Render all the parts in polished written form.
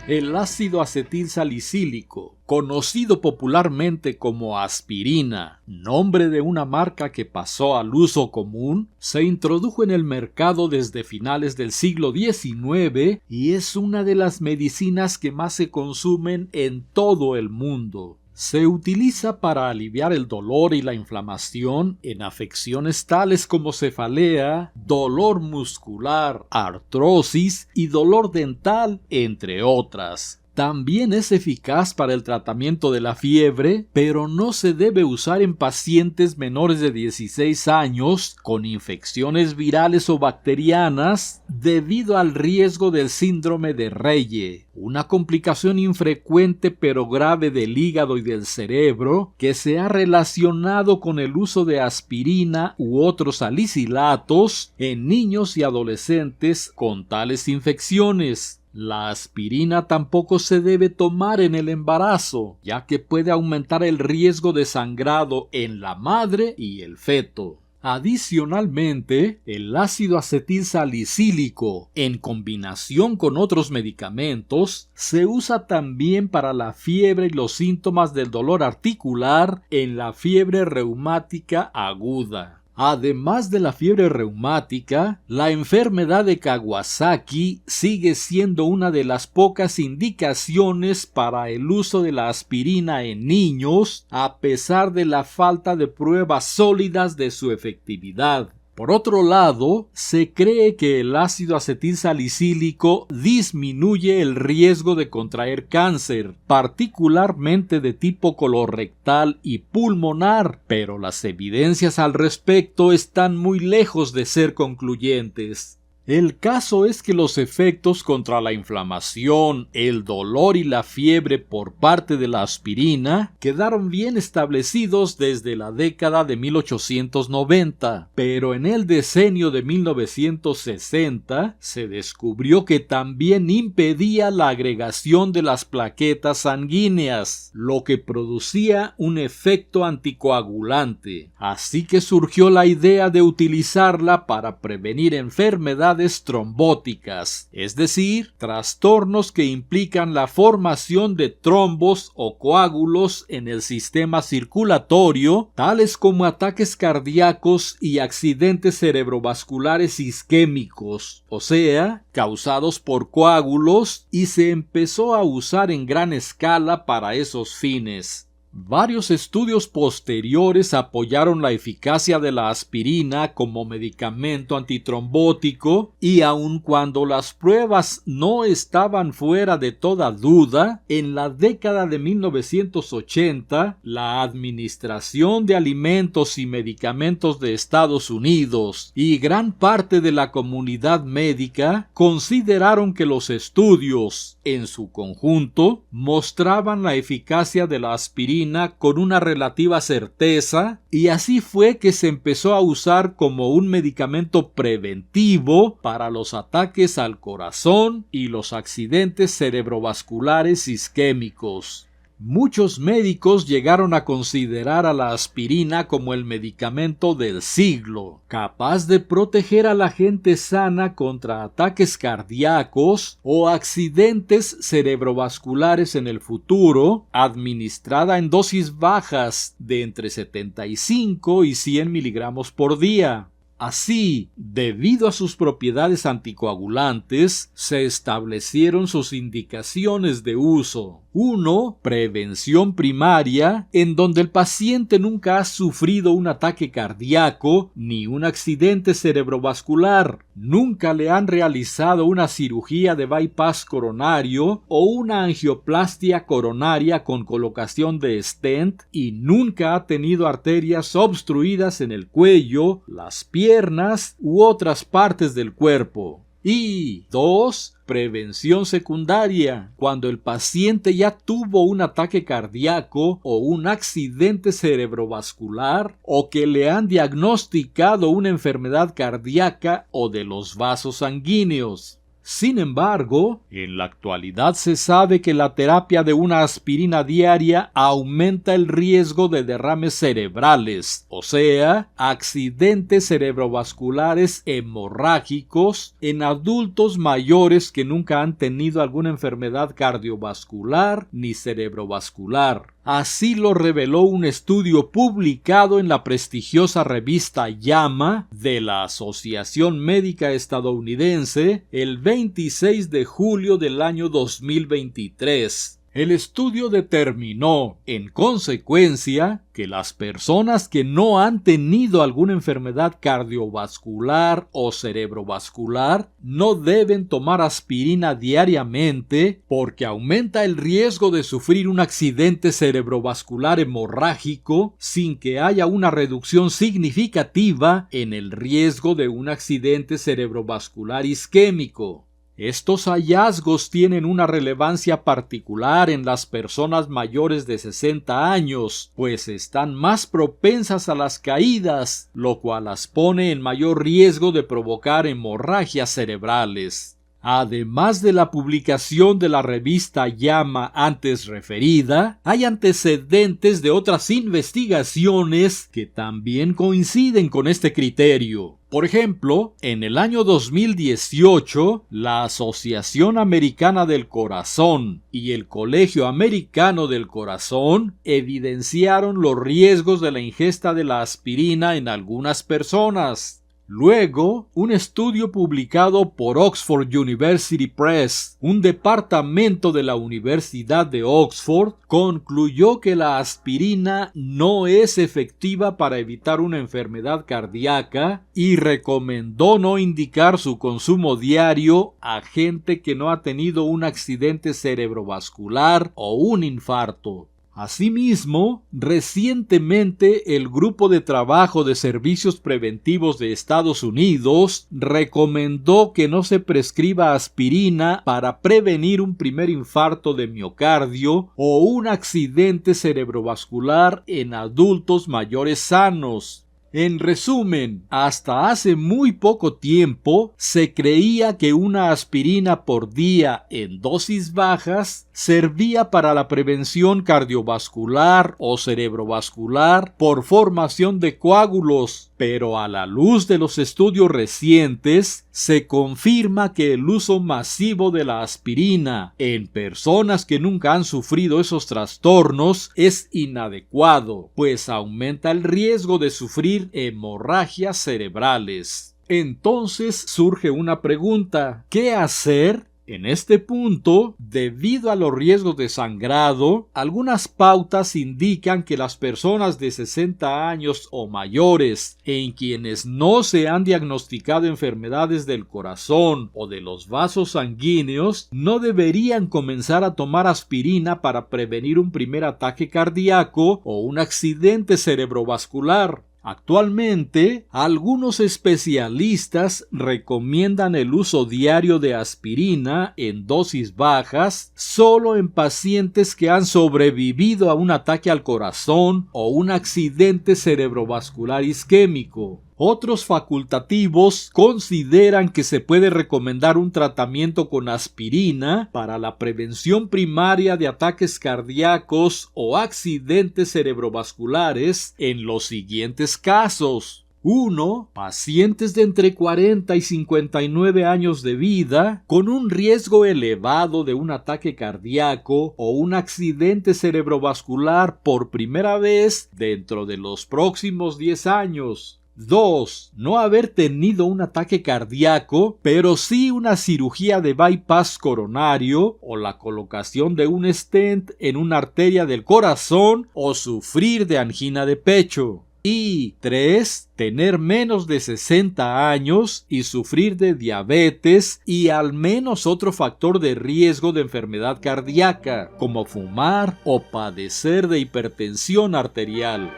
El ácido acetilsalicílico, conocido popularmente como aspirina, nombre de una marca que pasó al uso común, se introdujo en el mercado desde finales del siglo XIX y es una de las medicinas que más se consumen en todo el mundo. Se utiliza para aliviar el dolor y la inflamación en afecciones tales como cefalea, dolor muscular, artrosis y dolor dental, entre otras. También es eficaz para el tratamiento de la fiebre, pero no se debe usar en pacientes menores de 16 años con infecciones virales o bacterianas debido al riesgo del síndrome de Reye, una complicación infrecuente pero grave del hígado y del cerebro que se ha relacionado con el uso de aspirina u otros salicilatos en niños y adolescentes con tales infecciones. La aspirina tampoco se debe tomar en el embarazo, ya que puede aumentar el riesgo de sangrado en la madre y el feto. Adicionalmente, el ácido acetilsalicílico, en combinación con otros medicamentos, se usa también para la fiebre y los síntomas del dolor articular en la fiebre reumática aguda. Además de la fiebre reumática, la enfermedad de Kawasaki sigue siendo una de las pocas indicaciones para el uso de la aspirina en niños, a pesar de la falta de pruebas sólidas de su efectividad. Por otro lado, se cree que el ácido acetilsalicílico disminuye el riesgo de contraer cáncer, particularmente de tipo colorectal y pulmonar, pero las evidencias al respecto están muy lejos de ser concluyentes. El caso es que los efectos contra la inflamación, el dolor y la fiebre por parte de la aspirina quedaron bien establecidos desde la década de 1890, pero en el decenio de 1960 se descubrió que también impedía la agregación de las plaquetas sanguíneas, lo que producía un efecto anticoagulante. Así que surgió la idea de utilizarla para prevenir enfermedades trombóticas, es decir, trastornos que implican la formación de trombos o coágulos en el sistema circulatorio, tales como ataques cardíacos y accidentes cerebrovasculares isquémicos, o sea, causados por coágulos, y se empezó a usar en gran escala para esos fines. Varios estudios posteriores apoyaron la eficacia de la aspirina como medicamento antitrombótico y aun cuando las pruebas no estaban fuera de toda duda, en la década de 1980, la Administración de Alimentos y Medicamentos de Estados Unidos y gran parte de la comunidad médica consideraron que los estudios, en su conjunto, mostraban la eficacia de la aspirina con una relativa certeza, y así fue que se empezó a usar como un medicamento preventivo para los ataques al corazón y los accidentes cerebrovasculares isquémicos. Muchos médicos llegaron a considerar a la aspirina como el medicamento del siglo, capaz de proteger a la gente sana contra ataques cardíacos o accidentes cerebrovasculares en el futuro, administrada en dosis bajas de entre 75 y 100 miligramos por día. Así, debido a sus propiedades anticoagulantes, se establecieron sus indicaciones de uso. 1. Prevención primaria, en donde el paciente nunca ha sufrido un ataque cardíaco ni un accidente cerebrovascular, nunca le han realizado una cirugía de bypass coronario o una angioplastia coronaria con colocación de stent y nunca ha tenido arterias obstruidas en el cuello, las piernas u otras partes del cuerpo. Y 2. Prevención secundaria, cuando el paciente ya tuvo un ataque cardíaco o un accidente cerebrovascular o que le han diagnosticado una enfermedad cardíaca o de los vasos sanguíneos. Sin embargo, en la actualidad se sabe que la terapia de una aspirina diaria aumenta el riesgo de derrames cerebrales, o sea, accidentes cerebrovasculares hemorrágicos en adultos mayores que nunca han tenido alguna enfermedad cardiovascular ni cerebrovascular. Así lo reveló un estudio publicado en la prestigiosa revista JAMA de la Asociación Médica Estadounidense el 26 de julio del año 2023. El estudio determinó, en consecuencia, que las personas que no han tenido alguna enfermedad cardiovascular o cerebrovascular no deben tomar aspirina diariamente porque aumenta el riesgo de sufrir un accidente cerebrovascular hemorrágico sin que haya una reducción significativa en el riesgo de un accidente cerebrovascular isquémico. Estos hallazgos tienen una relevancia particular en las personas mayores de 60 años, pues están más propensas a las caídas, lo cual las pone en mayor riesgo de provocar hemorragias cerebrales. Además de la publicación de la revista JAMA antes referida, hay antecedentes de otras investigaciones que también coinciden con este criterio. Por ejemplo, en el año 2018, la Asociación Americana del Corazón y el Colegio Americano del Corazón evidenciaron los riesgos de la ingesta de la aspirina en algunas personas. Luego, un estudio publicado por Oxford University Press, un departamento de la Universidad de Oxford, concluyó que la aspirina no es efectiva para evitar una enfermedad cardíaca y recomendó no indicar su consumo diario a gente que no ha tenido un accidente cerebrovascular o un infarto. Asimismo, recientemente el Grupo de Trabajo de Servicios Preventivos de Estados Unidos recomendó que no se prescriba aspirina para prevenir un primer infarto de miocardio o un accidente cerebrovascular en adultos mayores sanos. En resumen, hasta hace muy poco tiempo se creía que una aspirina por día en dosis bajas servía para la prevención cardiovascular o cerebrovascular por formación de coágulos, pero a la luz de los estudios recientes se confirma que el uso masivo de la aspirina en personas que nunca han sufrido esos trastornos es inadecuado, pues aumenta el riesgo de sufrir hemorragias cerebrales. Entonces surge una pregunta: ¿qué hacer? En este punto, debido a los riesgos de sangrado, algunas pautas indican que las personas de 60 años o mayores en quienes no se han diagnosticado enfermedades del corazón o de los vasos sanguíneos no deberían comenzar a tomar aspirina para prevenir un primer ataque cardíaco o un accidente cerebrovascular. Actualmente, algunos especialistas recomiendan el uso diario de aspirina en dosis bajas solo en pacientes que han sobrevivido a un ataque al corazón o un accidente cerebrovascular isquémico. Otros facultativos consideran que se puede recomendar un tratamiento con aspirina para la prevención primaria de ataques cardíacos o accidentes cerebrovasculares en los siguientes casos. 1. Pacientes de entre 40 y 59 años de vida con un riesgo elevado de un ataque cardíaco o un accidente cerebrovascular por primera vez dentro de los próximos 10 años. 2. No haber tenido un ataque cardíaco, pero sí una cirugía de bypass coronario o la colocación de un stent en una arteria del corazón o sufrir de angina de pecho. Y 3. Tener menos de 60 años y sufrir de diabetes y al menos otro factor de riesgo de enfermedad cardíaca, como fumar o padecer de hipertensión arterial.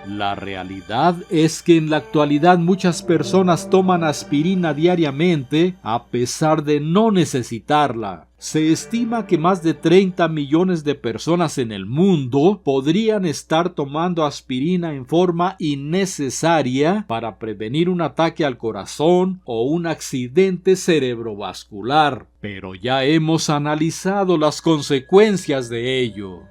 La realidad es que en la actualidad muchas personas toman aspirina diariamente a pesar de no necesitarla. Se estima que más de 30 millones de personas en el mundo podrían estar tomando aspirina en forma innecesaria para prevenir un ataque al corazón o un accidente cerebrovascular, pero ya hemos analizado las consecuencias de ello.